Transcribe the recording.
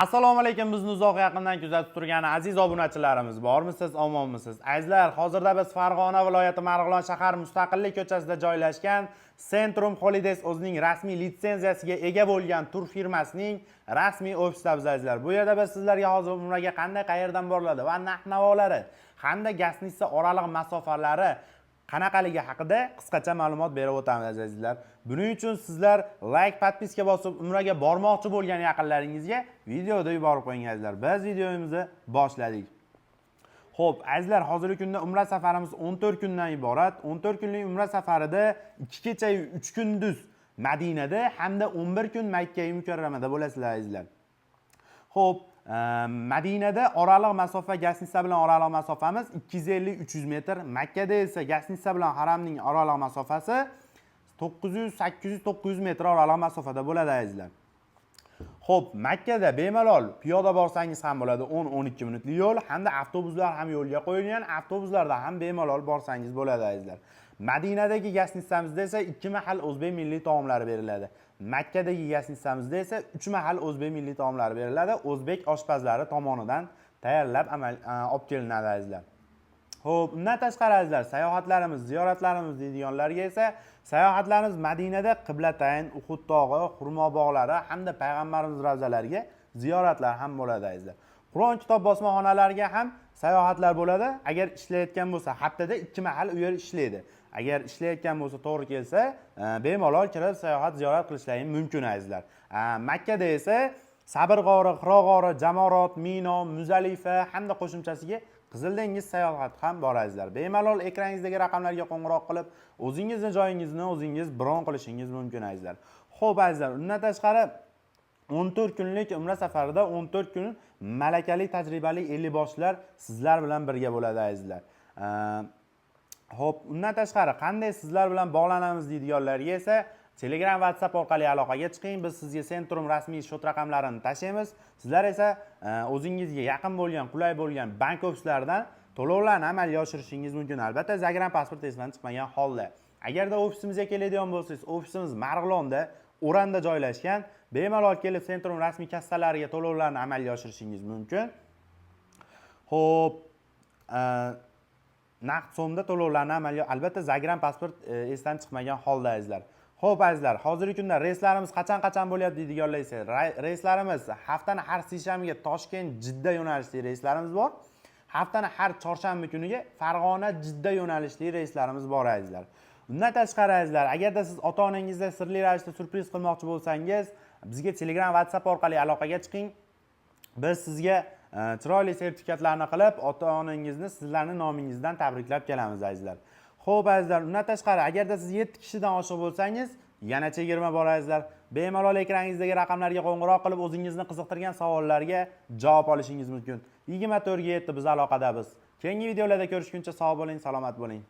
Assalomu alaykum, bizni uzoq yaqindan kuzatib turgan aziz obunachilarimiz bormisiz, omonmisiz? Azizlar, hozirda biz Farg'ona viloyati Marg'ilon shahar Mustaqillik ko'chasida joylashgan Centrum Holidays o'zining rasmiy litsenziyasiga ega bo'lgan tur firmasining rasmiy ofisida azizlar. Bu yerda biz sizlarga hozir umraga qanday qayerdan boriladi va narx-navolari, hamda gasnitsa oraliq masofalari qanaqaligi haqida qisqacha ma'lumot berib o'tamiz azizlar. Buning uchun sizlar like, podpiska bosib umraga bormoqchi bo'lgan yaqinlaringizga videoda yuborib qo'ying azizlar. Biz videomizni boshladik. Xo'p, azizlar, hozirgi kunda umra safarimiz 14 kundan iborat. 14 kunlik umra safarida 2 kecha 3 kunduz Madinada hamda 11 kun Makka-i Mukarramada bo'lasizlar azizlar. Xo'p, Madinada oraliq masofa gasnitsa bilan oraliq masofamiz 250-300 metr, Makkada esa gasnitsa bilan haramning oraliq masofasi 800-900 metr oraliq masofada bo'ladi azizlar. Xo'p, Makkada bemalol piyoda borsangiz ham bo'ladi, 10-12 minutlik yo'l, hamda avtobuslar ham yo'lga qo'yilgan, avtobuslarda ham bemalol borsangiz bo'ladi azizlar. Madinadagi gasnitsamizda esa 2 mahal o'zbek milliy taomlari beriladi. Makkadagi gasnitsamizda esa 3 mahal o'zbek milliy taomlari beriladi, o'zbek oshpazlari tomonidan tayyorlab olib kelinadi azizlar. Xo'p, undan tashqari azizlar, sayohatlarimiz, ziyoratlarimiz deydiganlarga esa sayohatlarimiz Madinada Qiblatayn, Uhud tog'i, Xurmo bog'lari hamda payg'ambarimiz ravzalariga ziyoratlar ham bo'ladi azizlar. Qur'on kitob bosmaxonalariga ham sayohatlar bo'ladi. Agar ishlayotgan bo'lsa, haftada 2 mahal u yer ishlaydi. Agar ishlayotgan bo'lsa, to'g'ri kelsa, bemalol kirib sayohat ziyorat qilishlaring mumkin azizlar. Makkada esa Sabr g'ori, Hiro g'ori, Jamorot, Mino, Muzalifa hamda qo'shimchasiga Qizil dengiz sayohati ham bor azizlar. Bemalol ekranıngizdagi raqamlarga qo'ng'iroq qilib, o'zingizni joyingizni o'zingiz bron qilishingiz mumkin azizlar. Xo'p azizlar, undan tashqari 14 kunlik umra safarida 14 kun malakali tajribali 50 boshlar sizlar bilan birga bo'ladi azizlar. Xo'p, undan tashqari qanday sizlar bilan bog'lanamiz deydiganlarga esa Telegram, WhatsApp orqali aloqaga chiqing. Biz sizga Centrum rasmiy shot raqamlarini tashlaymiz. Sizlar esa o'zingizga yaqin bo'lgan, qulay bo'lgan bank ofislaridan to'lovlarni amalga oshirishingiz mumkin. Albatta, Zagram pasport esdan chiqmagan holda. Agarda ofisimizga keladigan bo'lsangiz, ofisimiz Marg'ilonda, O'randa joylashgan. Bemalol kelib Centrum rasmiy kassalariga to'lovlarni amalga oshirishingiz mumkin. Xo'p, naqd so'mda to'lovlarni amalga, albatta Zagram pasport esdan chiqmagan holda azizlar. Xo'p azizlar, hozirgi kunda reyslarimiz qachon bo'lyapti deydiganlar esa, reyslarimiz haftani har seshanbaga Toshkent, Jidda yo'nalishli reyslarimiz bor. Haftani har chorshanba kuniga Farg'ona, Jidda yo'nalishli reyslarimiz bor azizlar. Undan tashqari azizlar, agarda siz ota-onangizga sirli ravishda surpriz qilmoqchi bo'lsangiz, bizga Telegram, WhatsApp orqali aloqaga chiqing. Biz sizga chiroyli sertifikatlarni qilib, ota-onangizni sizlarning nomingizdan tabriklab kelamiz azizlar. Xo'p azizlar, undan tashqari agarda siz 7 kishidan oshiq bo'lsangiz, yana chegirma bor azizlar. Bemalol ekraningizdagi raqamlarga qo'ng'iroq qilib o'zingizni qiziqtirgan savollarga javob olishingiz mumkin. 24 ga 7 biz aloqadamiz. Keyingi videolarda ko'rishguncha sog' bo'ling, salomat bo'ling.